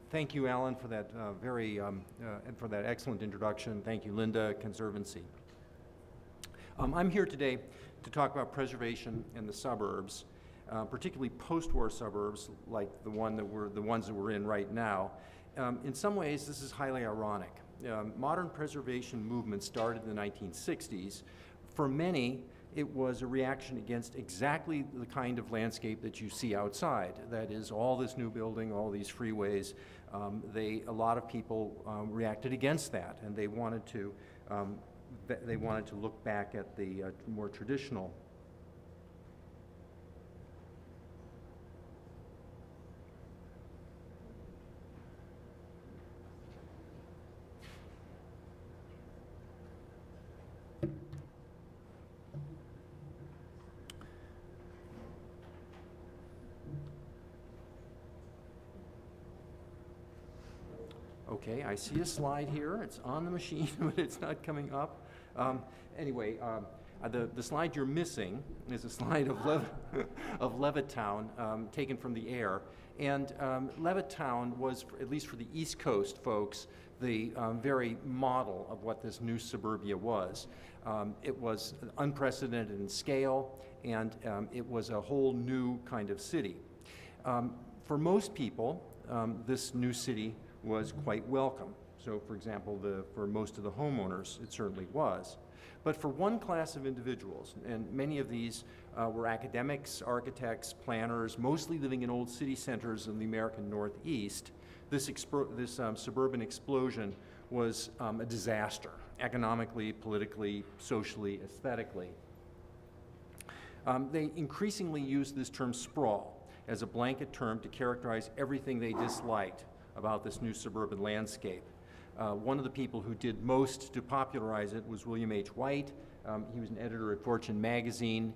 Thank you, Alan, for that and for that excellent introduction. Thank you, Linda, Conservancy. I'm here today to talk about preservation in the suburbs, particularly post-war suburbs like the ones that we're in right now. In some ways, this is highly ironic. Modern preservation movement started in the 1960s. For many, it was a reaction against exactly the kind of landscape that you see outside. That is, all this new building, all these freeways. A lot of people reacted against that, and they wanted to look back at the more traditional. Okay, I see a slide here. It's on the machine, but it's not coming up. Anyway, the slide you're missing is a slide of Levittown taken from the air. And Levittown was, at least for the East Coast folks, the very model of what this new suburbia was. It was unprecedented in scale, and it was a whole new kind of city. For most people, this new city was quite welcome. So, for example, for most of the homeowners, it certainly was. But for one class of individuals, and many of these were academics, architects, planners, mostly living in old city centers in the American Northeast, this suburban explosion was a disaster, economically, politically, socially, aesthetically. They increasingly used this term sprawl as a blanket term to characterize everything they disliked about this new suburban landscape. One of the people who did most to popularize it was William H. White. He was an editor at Fortune magazine,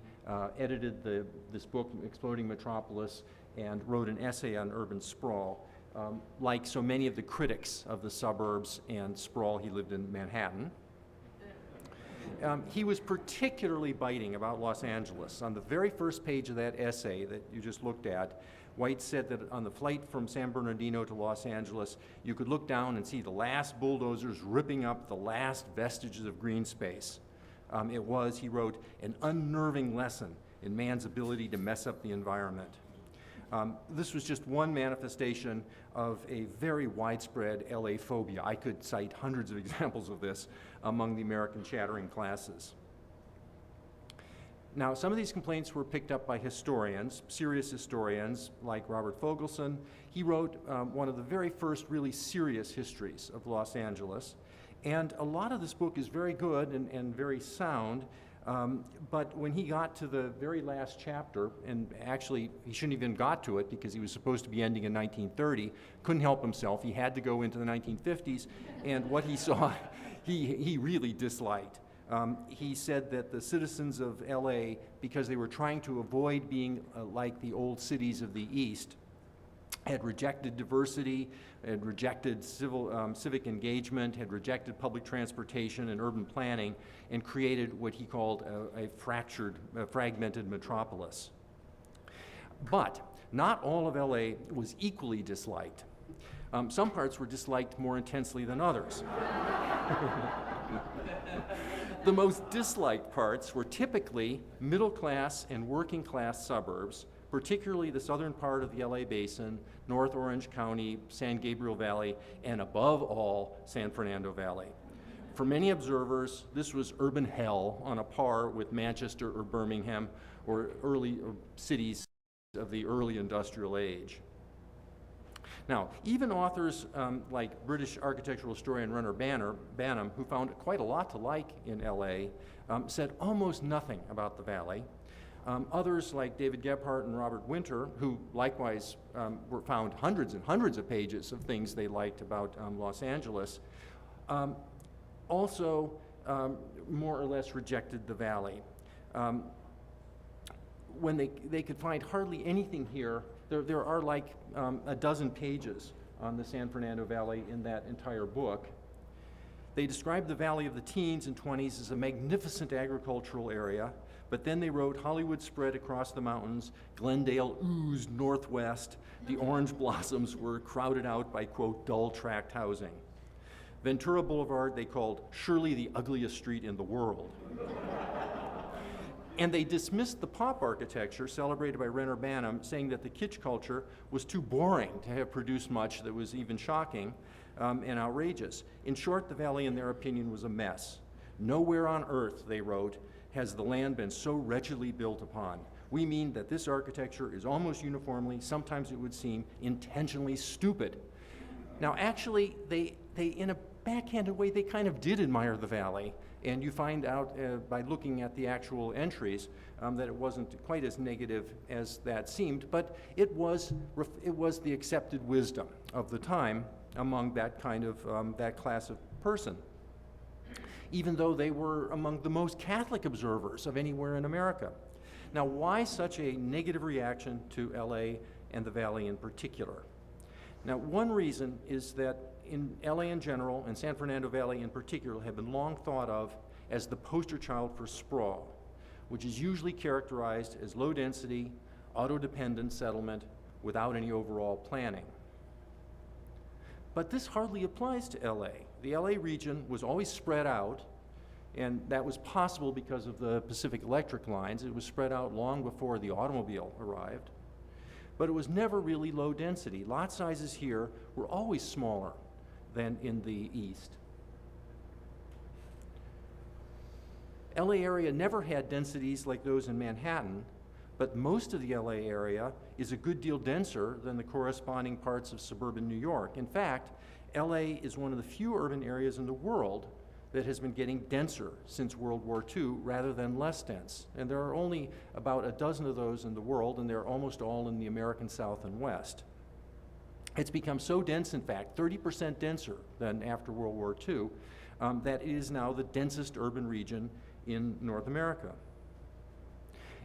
edited this book, Exploding Metropolis, and wrote an essay on urban sprawl. Like so many of the critics of the suburbs and sprawl, he lived in Manhattan. He was particularly biting about Los Angeles. On the very first page of that essay that you just looked at, White said that on the flight from San Bernardino to Los Angeles, you could look down and see the last bulldozers ripping up the last vestiges of green space. It was, he wrote, an unnerving lesson in man's ability to mess up the environment. This was just one manifestation of a very widespread LA phobia. I could cite hundreds of examples of this among the American chattering classes. Now, some of these complaints were picked up by historians, serious historians like Robert Fogelson. He wrote one of the very first really serious histories of Los Angeles. And a lot of this book is very good and very sound. But when he got to the very last chapter, and actually he shouldn't even got to it because he was supposed to be ending in 1930, couldn't help himself. He had to go into the 1950s, and what he saw, he really disliked. He said that the citizens of LA, because they were trying to avoid being like the old cities of the East, had rejected diversity, had rejected civic engagement, had rejected public transportation and urban planning, and created what he called a fragmented metropolis. But not all of LA was equally disliked. Some parts were disliked more intensely than others. The most disliked parts were typically middle-class and working-class suburbs, particularly the southern part of the LA Basin, North Orange County, San Gabriel Valley, and above all, San Fernando Valley. For many observers, this was urban hell on a par with Manchester or Birmingham or cities of the early industrial age. Now, even authors like British architectural historian Runner Banham, who found quite a lot to like in LA, said almost nothing about the valley. Others like David Gebhardt and Robert Winter, who likewise found hundreds and hundreds of pages of things they liked about Los Angeles, also more or less rejected the valley. When they could find hardly anything here, there are like a dozen pages on the San Fernando Valley in that entire book. They describe the Valley of the Teens and 20s as a magnificent agricultural area, But then they wrote, Hollywood spread across the mountains, Glendale oozed northwest, the orange blossoms were crowded out by, quote, dull tract housing. Ventura Boulevard they called surely the ugliest street in the world. And they dismissed the pop architecture celebrated by Renner Banham, saying that the kitsch culture was too boring to have produced much that was even shocking and outrageous. In short, the valley, in their opinion, was a mess. Nowhere on earth, they wrote, has the land been so wretchedly built upon. We mean that this architecture is almost uniformly, sometimes it would seem, intentionally stupid. Now, actually, they in a backhanded way, they kind of did admire the valley. And you find out by looking at the actual entries that it wasn't quite as negative as that seemed, but it was the accepted wisdom of the time among that kind of, that class of person, even though they were among the most Catholic observers of anywhere in America. Now, why such a negative reaction to LA and the Valley in particular? Now, one reason is that in LA in general and San Fernando Valley in particular have been long thought of as the poster child for sprawl, which is usually characterized as low density, auto-dependent settlement without any overall planning. But this hardly applies to LA. The LA region was always spread out, and that was possible because of the Pacific Electric lines. It was spread out long before the automobile arrived. But it was never really low density. Lot sizes here were always smaller than in the east. LA area never had densities like those in Manhattan, but most of the LA area is a good deal denser than the corresponding parts of suburban New York. In fact, LA is one of the few urban areas in the world that has been getting denser since World War II rather than less dense. And there are only about a dozen of those in the world, and they're almost all in the American South and West. It's become so dense, in fact, 30% denser than after World War II, that it is now the densest urban region in North America.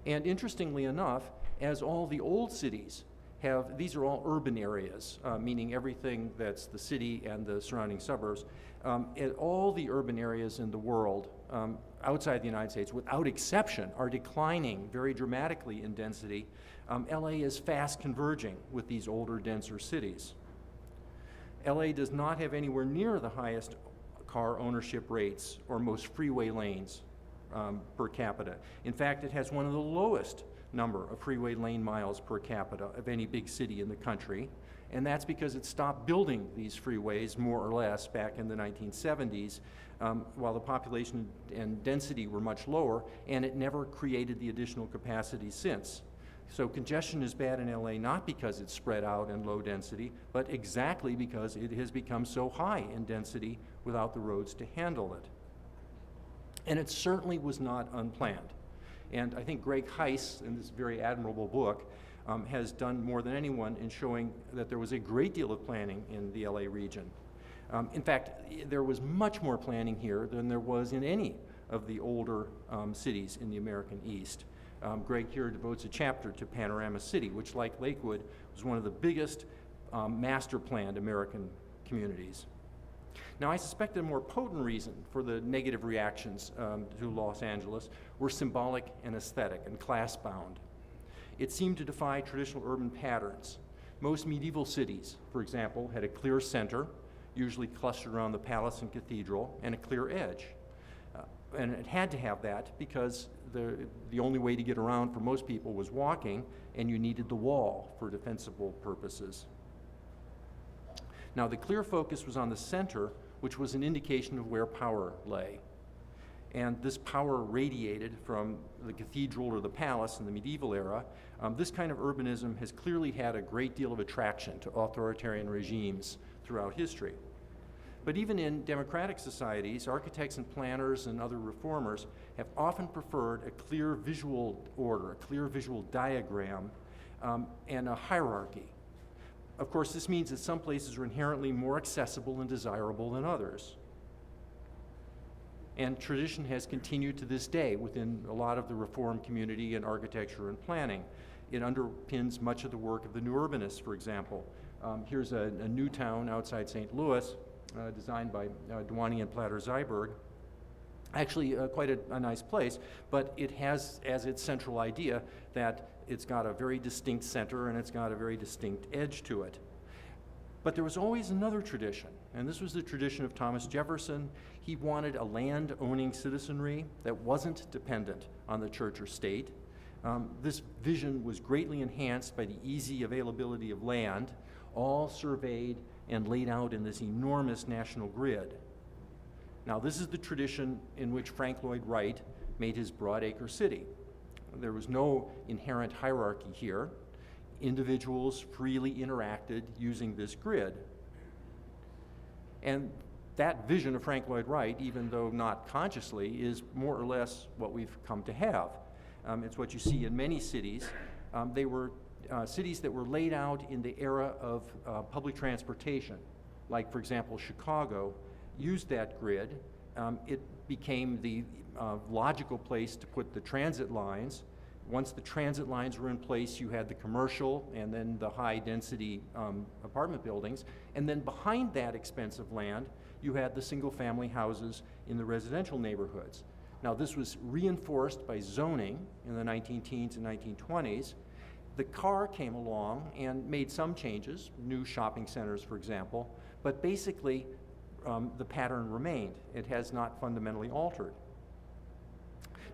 And interestingly enough, as all the old cities have, these are all urban areas, meaning everything that's the city and the surrounding suburbs, and all the urban areas in the world outside the United States, without exception, are declining very dramatically in density. LA is fast converging with these older, denser cities. LA does not have anywhere near the highest car ownership rates or most freeway lanes per capita. In fact, it has one of the lowest number of freeway lane miles per capita of any big city in the country, and that's because it stopped building these freeways more or less back in the 1970s, while the population and density were much lower, and it never created the additional capacity since. So congestion is bad in LA not because it's spread out and low density, but exactly because it has become so high in density without the roads to handle it. And it certainly was not unplanned. And I think Greg Heiss, in this very admirable book, has done more than anyone in showing that there was a great deal of planning in the LA region. In fact, there was much more planning here than there was in any of the older cities in the American East. Greg here devotes a chapter to Panorama City, which, like Lakewood, was one of the biggest master-planned American communities. Now, I suspect a more potent reason for the negative reactions to Los Angeles were symbolic and aesthetic and class-bound. It seemed to defy traditional urban patterns. Most medieval cities, for example, had a clear center, usually clustered around the palace and cathedral, and a clear edge. And it had to have that because the only way to get around for most people was walking, and you needed the wall for defensible purposes. Now, the clear focus was on the center, which was an indication of where power lay. And this power radiated from the cathedral or the palace in the medieval era. This kind of urbanism has clearly had a great deal of attraction to authoritarian regimes throughout history. But even in democratic societies, architects and planners and other reformers have often preferred a clear visual order, a clear visual diagram, and a hierarchy. Of course, this means that some places are inherently more accessible and desirable than others. And tradition has continued to this day within a lot of the reform community in architecture and planning. It underpins much of the work of the new urbanists, for example. Here's a new town outside St. Louis, designed by Duany and Platter-Zyberg. Actually, quite a nice place, but it has as its central idea that it's got a very distinct center and it's got a very distinct edge to it. But there was always another tradition, and this was the tradition of Thomas Jefferson. He wanted a land-owning citizenry that wasn't dependent on the church or state. This vision was greatly enhanced by the easy availability of land, all surveyed and laid out in this enormous national grid. Now, this is the tradition in which Frank Lloyd Wright made his Broadacre City. There was no inherent hierarchy here. Individuals freely interacted using this grid. And that vision of Frank Lloyd Wright, even though not consciously, is more or less what we've come to have. It's what you see in many cities. They were cities that were laid out in the era of public transportation. Like, for example, Chicago used that grid. It became the logical place to put the transit lines. Once the transit lines were in place, you had the commercial and then the high-density apartment buildings. And then behind that expensive land, you had the single-family houses in the residential neighborhoods. Now, this was reinforced by zoning in the 19-teens and 1920s. The car came along and made some changes, new shopping centers, for example, but basically the pattern remained. It has not fundamentally altered.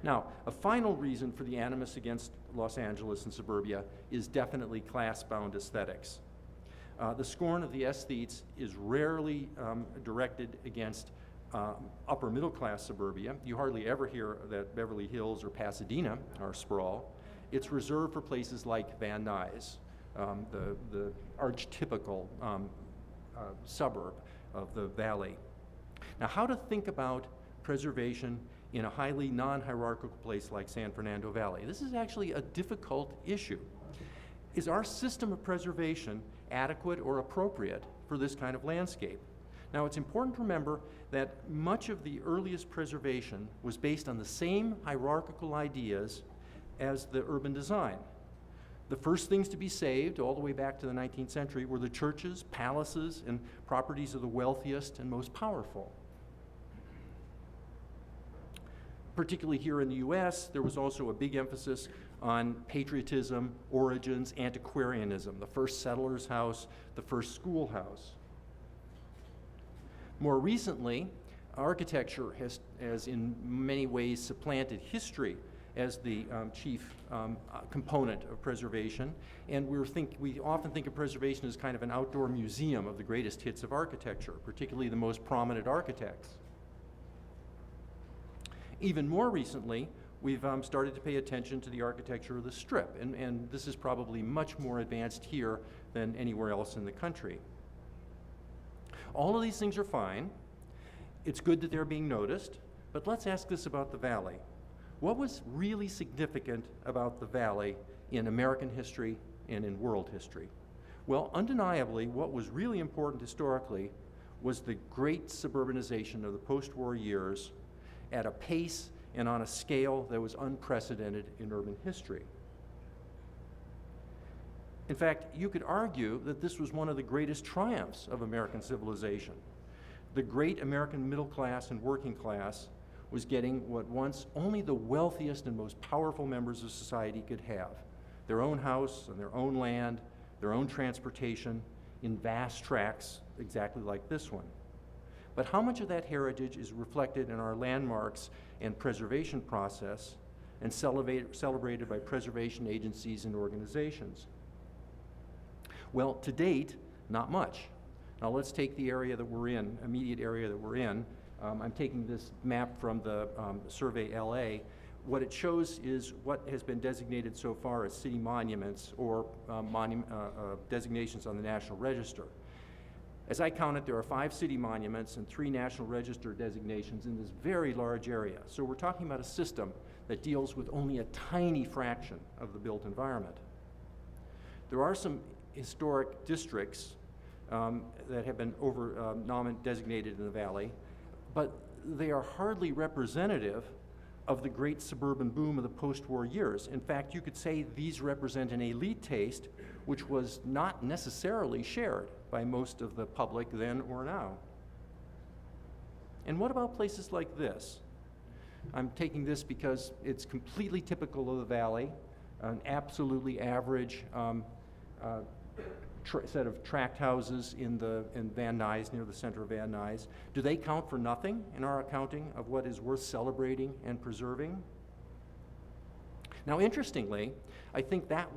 Now, a final reason for the animus against Los Angeles and suburbia is definitely class-bound aesthetics. The scorn of the aesthetes is rarely directed against upper middle class suburbia. You hardly ever hear that Beverly Hills or Pasadena are sprawl. It's reserved for places like Van Nuys, the archetypical suburb of the valley. Now, how to think about preservation in a highly non-hierarchical place like San Fernando Valley? This is actually a difficult issue. Is our system of preservation adequate or appropriate for this kind of landscape? Now, it's important to remember that much of the earliest preservation was based on the same hierarchical ideas as the urban design. The first things to be saved, all the way back to the 19th century, were the churches, palaces, and properties of the wealthiest and most powerful. Particularly here in the US, there was also a big emphasis on patriotism, origins, antiquarianism, the first settler's house, the first schoolhouse. More recently, architecture has in many ways supplanted history as the chief component of preservation, and we often think of preservation as kind of an outdoor museum of the greatest hits of architecture, particularly the most prominent architects. Even more recently, we've started to pay attention to the architecture of the Strip, and this is probably much more advanced here than anywhere else in the country. All of these things are fine. It's good that they're being noticed, but let's ask this about the Valley. What was really significant about the Valley in American history and in world history? Well, undeniably, what was really important historically was the great suburbanization of the post-war years at a pace and on a scale that was unprecedented in urban history. In fact, you could argue that this was one of the greatest triumphs of American civilization. The great American middle class and working class was getting what once only the wealthiest and most powerful members of society could have: their own house and their own land, their own transportation in vast tracts exactly like this one. But how much of that heritage is reflected in our landmarks and preservation process and celebrated by preservation agencies and organizations? Well, to date, not much. Now let's take the area that we're in, immediate area that we're in. I'm taking this map from the Survey LA. What it shows is what has been designated so far as city monuments or designations on the National Register. As I count it, there are 5 city monuments and 3 National Register designations in this very large area. So we're talking about a system that deals with only a tiny fraction of the built environment. There are some historic districts that have been designated in the Valley, but they are hardly representative of the great suburban boom of the post-war years. In fact, you could say these represent an elite taste which was not necessarily shared by most of the public then or now. And what about places like this? I'm taking this because it's completely typical of the valley, an absolutely average set of tract houses in Van Nuys, near the center of Van Nuys. Do they count for nothing in our accounting of what is worth celebrating and preserving? Now, interestingly, I think that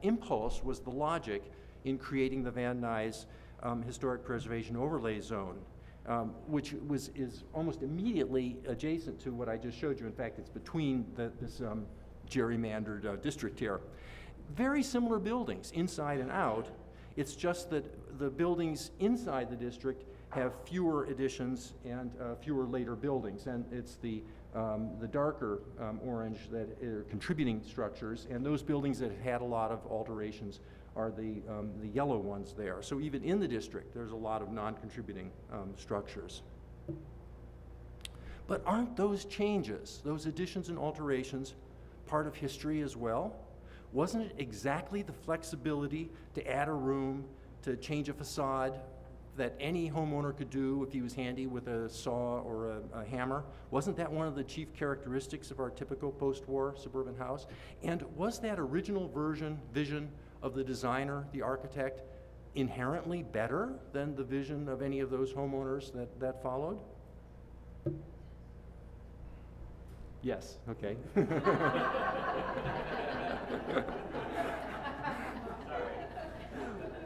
impulse was the logic in creating the Van Nuys Historic Preservation Overlay Zone, which is almost immediately adjacent to what I just showed you. In fact, it's between this gerrymandered district here. Very similar buildings, inside and out. It's just that the buildings inside the district have fewer additions and fewer later buildings, and it's the darker orange that are contributing structures, and those buildings that had a lot of alterations are the yellow ones there. So even in the district, there's a lot of non-contributing structures. But aren't those changes, those additions and alterations, part of history as well? Wasn't it exactly the flexibility to add a room, to change a facade, that any homeowner could do if he was handy with a saw or a hammer? Wasn't that one of the chief characteristics of our typical post-war suburban house? And was that original vision of the designer, the architect, inherently better than the vision of any of those homeowners that followed? Yes, okay.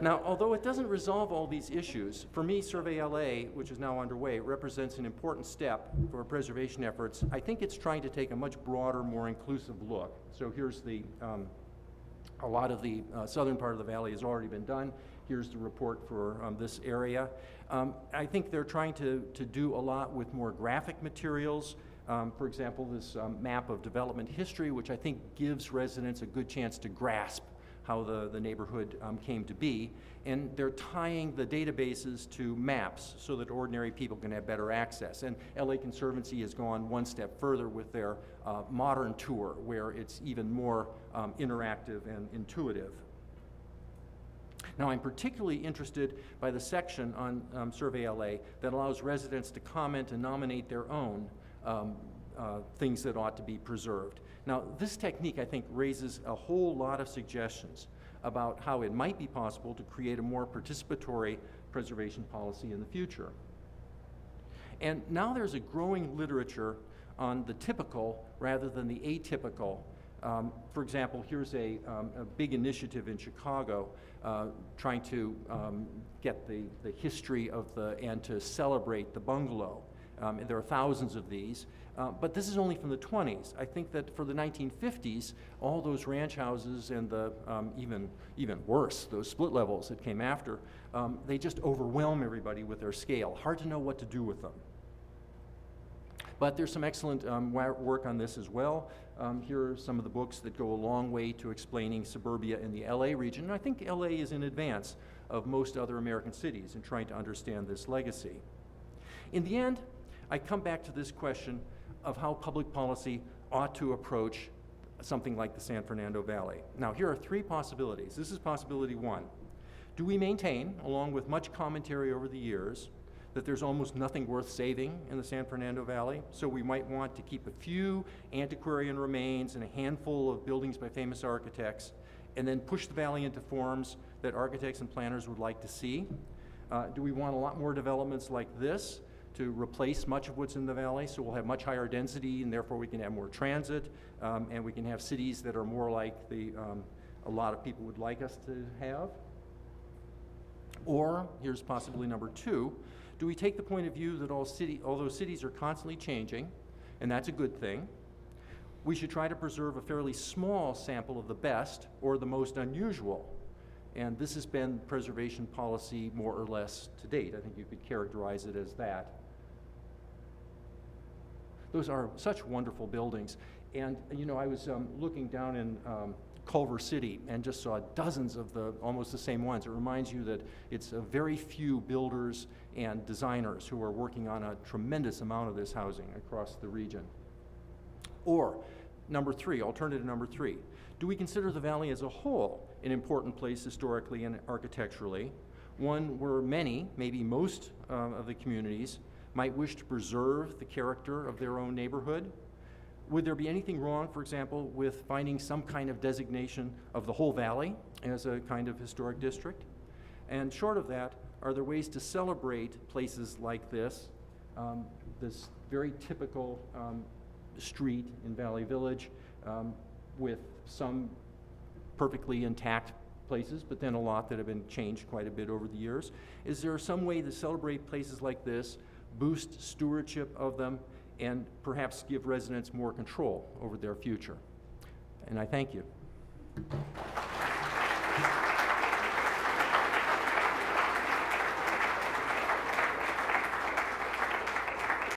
Now, although it doesn't resolve all these issues, for me, Survey LA, which is now underway, represents an important step for preservation efforts. I think it's trying to take a much broader, more inclusive look. So here's a lot of the southern part of the valley has already been done. Here's the report for this area. I think they're trying to do a lot with more graphic materials. For example, this map of development history, which I think gives residents a good chance to grasp how the neighborhood came to be. And they're tying the databases to maps so that ordinary people can have better access. And LA Conservancy has gone one step further with their modern tour, where it's even more interactive and intuitive. Now, I'm particularly interested by the section on Survey LA that allows residents to comment and nominate their own things that ought to be preserved. Now, this technique, I think, raises a whole lot of suggestions about how it might be possible to create a more participatory preservation policy in the future. And now there's a growing literature on the typical rather than the atypical. For example, here's a big initiative in Chicago trying to get the history of and to celebrate the bungalow. There are thousands of these, but this is only from the 20s. I think that for the 1950s, all those ranch houses and the even worse, those split levels that came after, they just overwhelm everybody with their scale. Hard to know what to do with them. But there's some excellent work on this as well. Here are some of the books that go a long way to explaining suburbia in the LA region. And I think LA is in advance of most other American cities in trying to understand this legacy. In the end, I come back to this question of how public policy ought to approach something like the San Fernando Valley. Now, here are three possibilities. This is possibility one. Do we maintain, along with much commentary over the years, that there's almost nothing worth saving in the San Fernando Valley? So we might want to keep a few antiquarian remains and a handful of buildings by famous architects, and then push the valley into forms that architects and planners would like to see? Do we want a lot more developments like this to replace much of what's in the valley, so we'll have much higher density and therefore we can have more transit, and we can have cities that are more like a lot of people would like us to have? Or, here's possibly number two, do we take the point of view that although cities are constantly changing, and that's a good thing, we should try to preserve a fairly small sample of the best or the most unusual? And this has been preservation policy more or less to date. I think you could characterize it as that. Those are such wonderful buildings. And you know, I was looking down in Culver City and just saw dozens of almost the same ones. It reminds you that it's a very few builders and designers who are working on a tremendous amount of this housing across the region. Or number three, alternative number three, do we consider the valley as a whole an important place historically and architecturally, one where many, maybe most of the communities might wish to preserve the character of their own neighborhood? Would there be anything wrong, for example, with finding some kind of designation of the whole valley as a kind of historic district? And short of that, are there ways to celebrate places like this, this very typical street in Valley Village with some perfectly intact places, but then a lot that have been changed quite a bit over the years? Is there some way to celebrate places like this, boost stewardship of them, and perhaps give residents more control over their future? And I thank you.